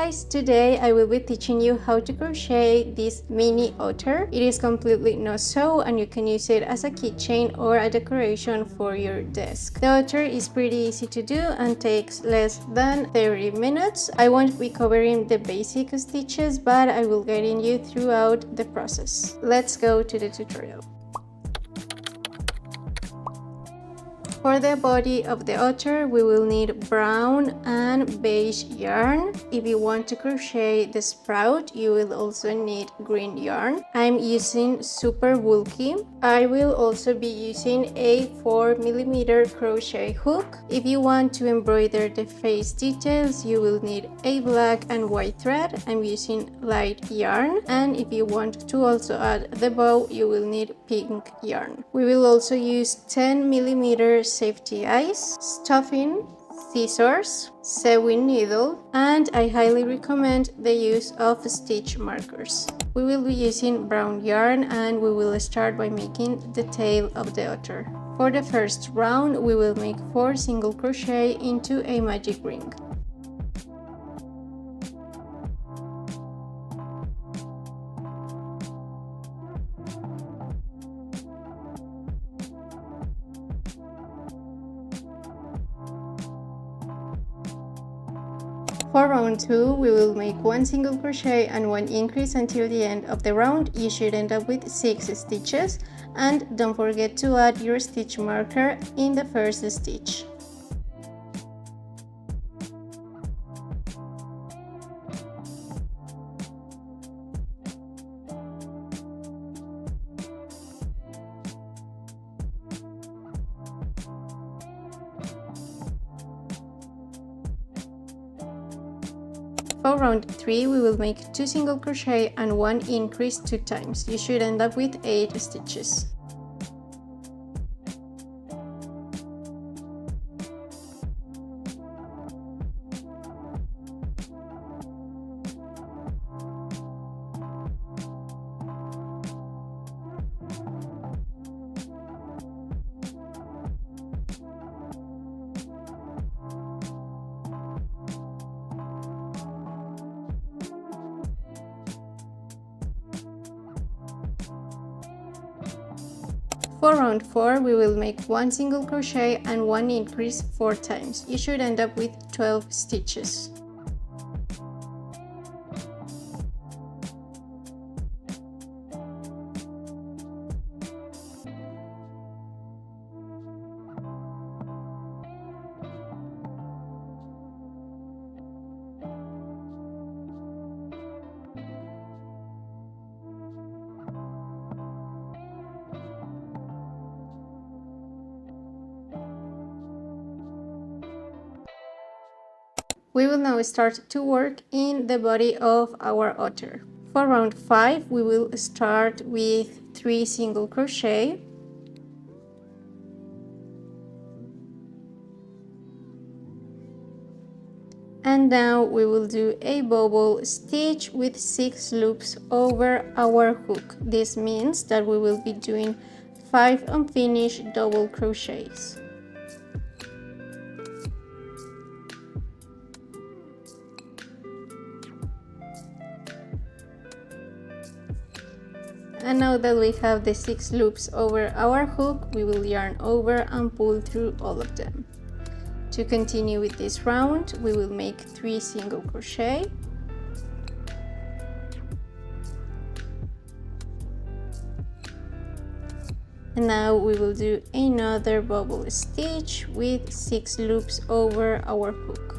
guys, today I will be teaching you how to crochet this mini otter. It is completely no sew and you can use it as a keychain or a decoration for your desk. The otter is pretty easy to do and takes less than 30 minutes. I won't be covering the basic stitches, but I will guide you throughout the process. Let's go to the tutorial. For the body of the otter, we will need brown and beige yarn. If you want to crochet the sprout, you will also need green yarn. I'm using super bulky. I will also be using a 4mm crochet hook. If you want to embroider the face details, you will need a black and white thread. I'm using light yarn. And if you want to also add the bow, you will need pink yarn. We will also use 10mm safety eyes, stuffing, scissors, sewing needle, and I highly recommend the use of stitch markers. We will be using brown yarn and we will start by making the tail of the otter. For the first round, we will make 4 single crochet into a magic ring. For round 2, we will make 1 single crochet and 1 increase until the end of the round. You should end up with 6 stitches, and don't forget to add your stitch marker in the first stitch. For round 3, we will make 2 single crochet and 1 increase 2 times. You should end up with 8 stitches. For round 4, we will make 1 single crochet and 1 increase 4 times. You should end up with 12 stitches. We will now start to work in the body of our otter. For round 5, we will start with 3 single crochet. And now we will do a bubble stitch with 6 loops over our hook. This means that we will be doing 5 unfinished double crochets. And now that we have the 6 loops over our hook, we will yarn over and pull through all of them. To continue with this round, we will make 3 single crochet. And now we will do another bubble stitch with 6 loops over our hook.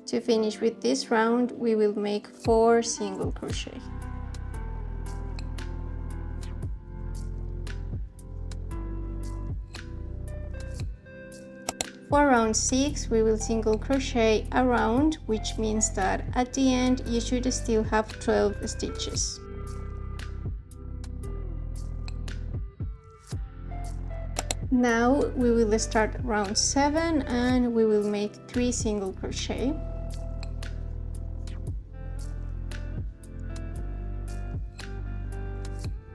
To finish with this round, we will make 4 single crochet. For round 6, we will single crochet around, which means that at the end you should still have 12 stitches. Now we will start round 7 and we will make 3 single crochet.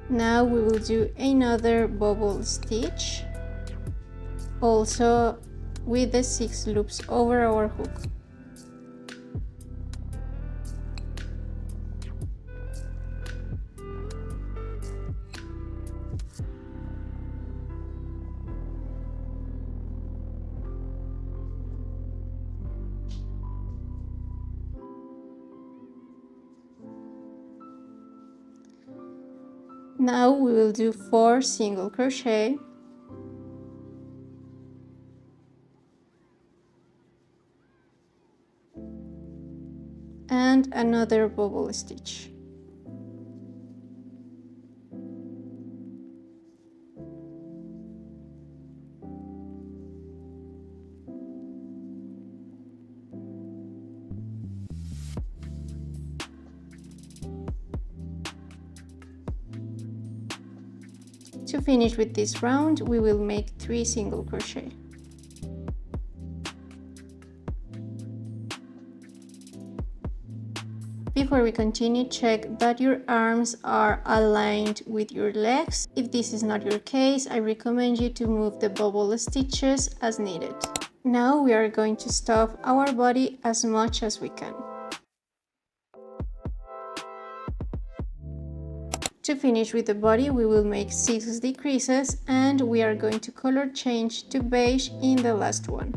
Now we will do another bubble stitch, also with the 6 loops over our hook. Now we will do 4 single crochet and another bubble stitch. To finish with this round, we will make 3 single crochet. Before we continue, check that your arms are aligned with your legs. If this is not your case, I recommend you to move the bubble stitches as needed. Now we are going to stuff our body as much as we can. To finish with the body, we will make 6 decreases and we are going to color change to beige in the last one.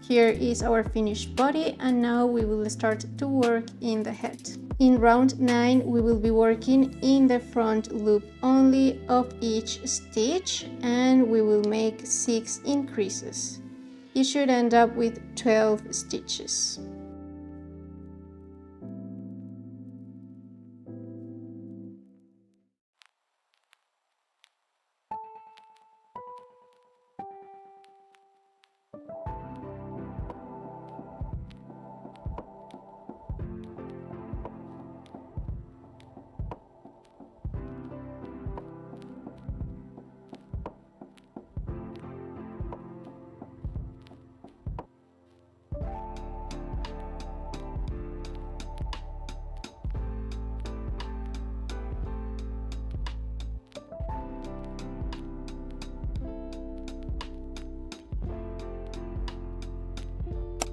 Here is our finished body and now we will start to work in the head. In round 9 we will be working in the front loop only of each stitch and we will make 6 increases. You should end up with 12 stitches.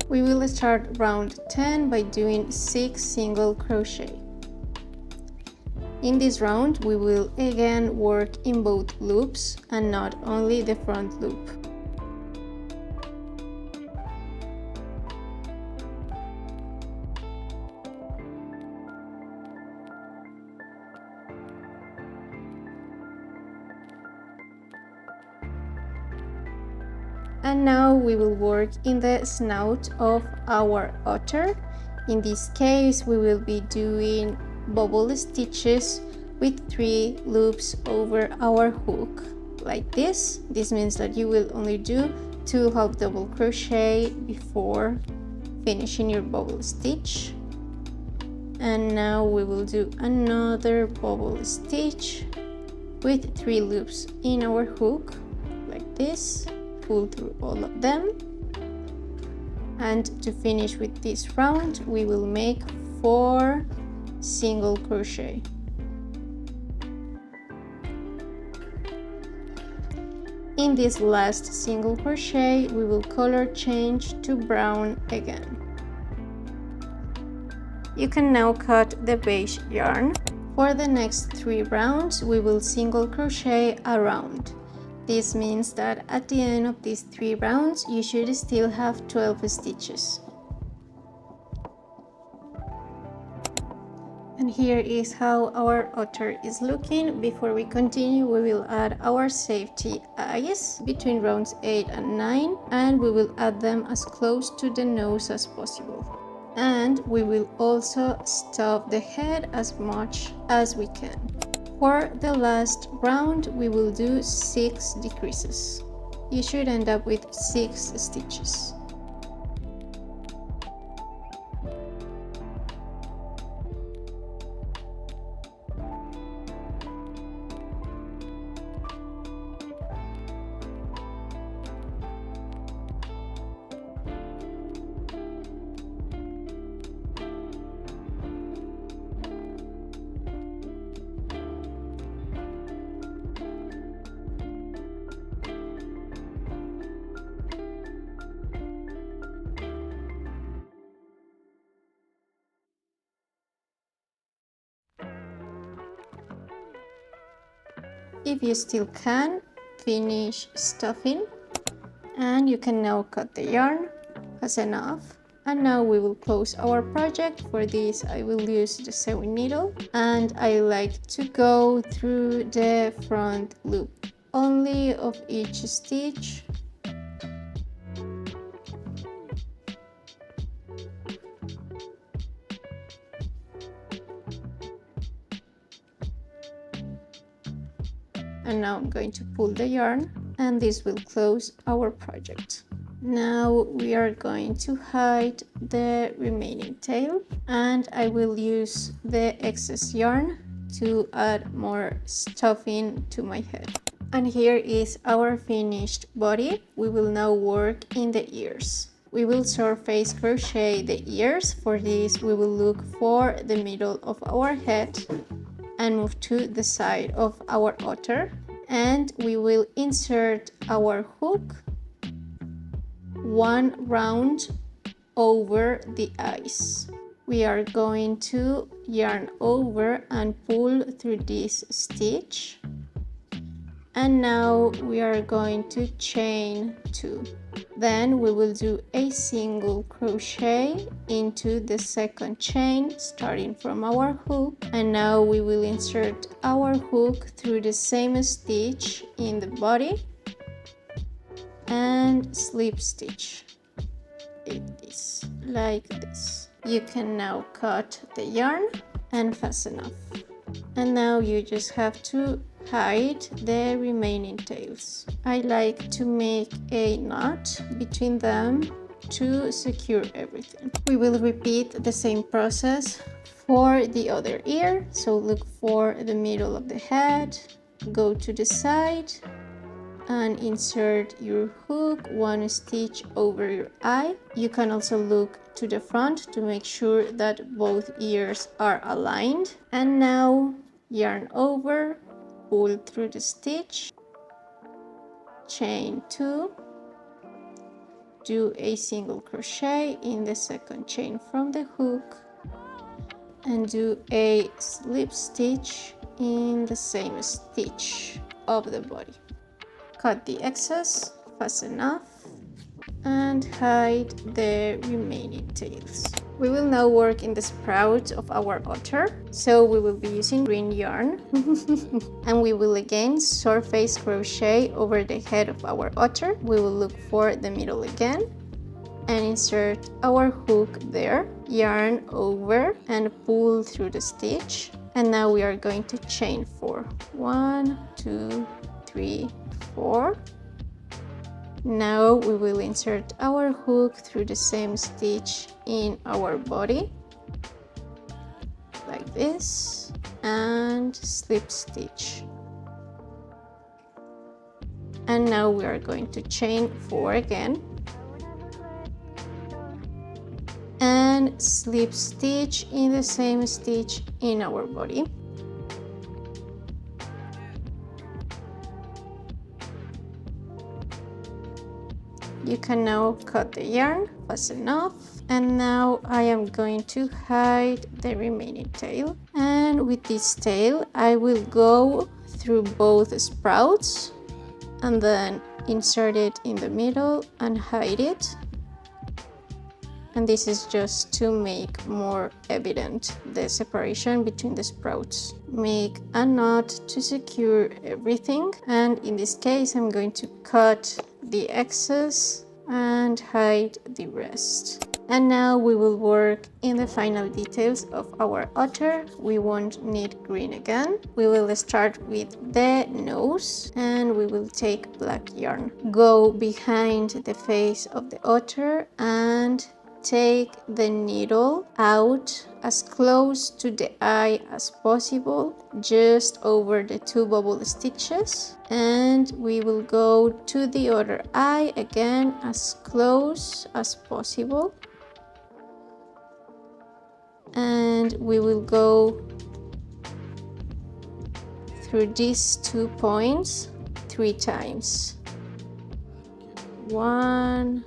We will start round 10 by doing 6 single crochet. In this round, we will again work in both loops and not only the front loop. And now we will work in the snout of our otter. In this case, we will be doing bubble stitches with 3 loops over our hook, like this. This means that you will only do 2 half double crochet before finishing your bubble stitch. And now we will do another bubble stitch with 3 loops in our hook, like this. Pull through all of them, and to finish with this round we will make 4 single crochet. In this last single crochet we will color change to brown again. You can now cut the beige yarn. For the next 3 rounds we will single crochet around. This means that at the end of these 3 rounds, you should still have 12 stitches. And here is how our otter is looking. Before we continue, we will add our safety eyes between rounds 8 and 9, and we will add them as close to the nose as possible. And we will also stuff the head as much as we can. For the last round, we will do 6 decreases. You should end up with 6 stitches. If you still can, finish stuffing, and you can now cut the yarn. That's enough. And now we will close our project. For this I will use the sewing needle, and I like to go through the front loop only of each stitch. And now I'm going to pull the yarn, and this will close our project. Now we are going to hide the remaining tail, and I will use the excess yarn to add more stuffing to my head. And here is our finished body. We will now work in the ears. We will surface crochet the ears. For this we will look for the middle of our head and move to the side of our otter, and we will insert our hook one round over the eyes. We are going to yarn over and pull through this stitch, and now we are going to chain 2. Then we will do a single crochet into the second chain starting from our hook, and now we will insert our hook through the same stitch in the body and slip stitch it is like this. You can now cut the yarn and fasten off, and now you just have to hide the remaining tails. I like to make a knot between them to secure everything. We will repeat the same process for the other ear. So look for the middle of the head, go to the side and insert your hook one stitch over your eye. You can also look to the front to make sure that both ears are aligned. And now yarn over, pull through the stitch, chain 2, do a single crochet in the second chain from the hook, and do a slip stitch in the same stitch of the body. Cut the excess, fasten off, and hide the remaining tails. We will now work in the sprout of our otter, so we will be using green yarn and we will again surface crochet over the head of our otter. We will look for the middle again and insert our hook there, yarn over and pull through the stitch, and now we are going to chain 4. 1, 2, 3, 4. Now we will insert our hook through the same stitch in our body like this and slip stitch, and now we are going to chain 4 again and slip stitch in the same stitch in our body. You can now cut the yarn, fasten off, and now I am going to hide the remaining tail. And with this tail I will go through both sprouts and then insert it in the middle and hide it, and this is just to make more evident the separation between the sprouts. Make a knot to secure everything, and in this case I'm going to cut the excess and hide the rest. And now we will work in the final details of our otter. We won't need green again. We will start with the nose and we will take black yarn. Go behind the face of the otter and take the needle out as close to the eye as possible, just over the 2 bubble stitches, and we will go to the other eye again as close as possible, and we will go through these 2 points 3 times. 1,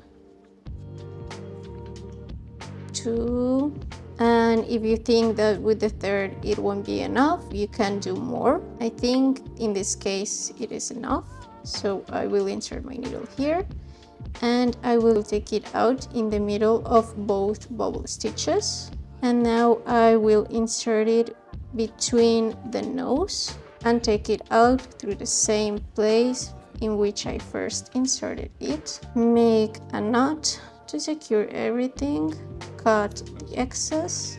2, and if you think that with the third it won't be enough, you can do more. I think in this case it is enough, so I will insert my needle here and I will take it out in the middle of both bubble stitches, and now I will insert it between the nose and take it out through the same place in which I first inserted it. Make a knot to secure everything, cut the excess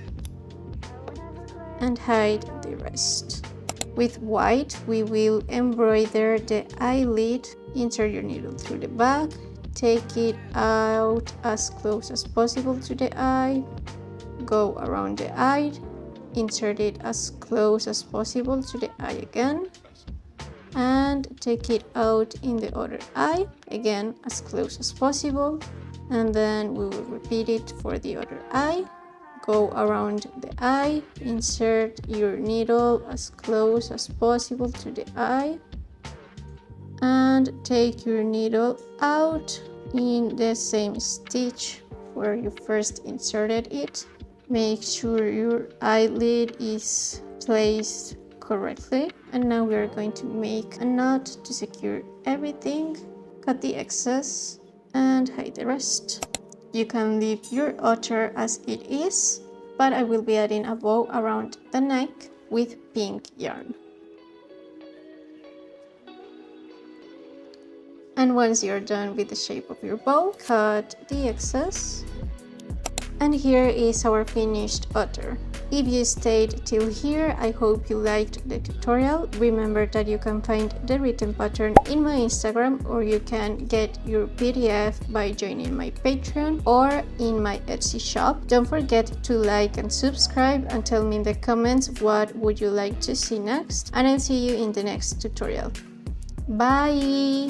and hide the rest. With white we will embroider the eyelid. Insert your needle through the back, take it out as close as possible to the eye, go around the eye, insert it as close as possible to the eye again, and take it out in the other eye, again as close as possible, and then we will repeat it for the other eye. Go around the eye, insert your needle as close as possible to the eye, and take your needle out in the same stitch where you first inserted it. Make sure your eyelid is placed correctly, and now we are going to make a knot to secure everything. Cut the excess and hide the rest. You can leave your otter as it is, but I will be adding a bow around the neck with pink yarn. And once you're done with the shape of your bow, cut the excess. And here is our finished otter. If you stayed till here, I hope you liked the tutorial. Remember that you can find the written pattern in my Instagram, or you can get your PDF by joining my Patreon or in my Etsy shop. Don't forget to like and subscribe and tell me in the comments what would you like to see next. And I'll see you in the next tutorial. Bye!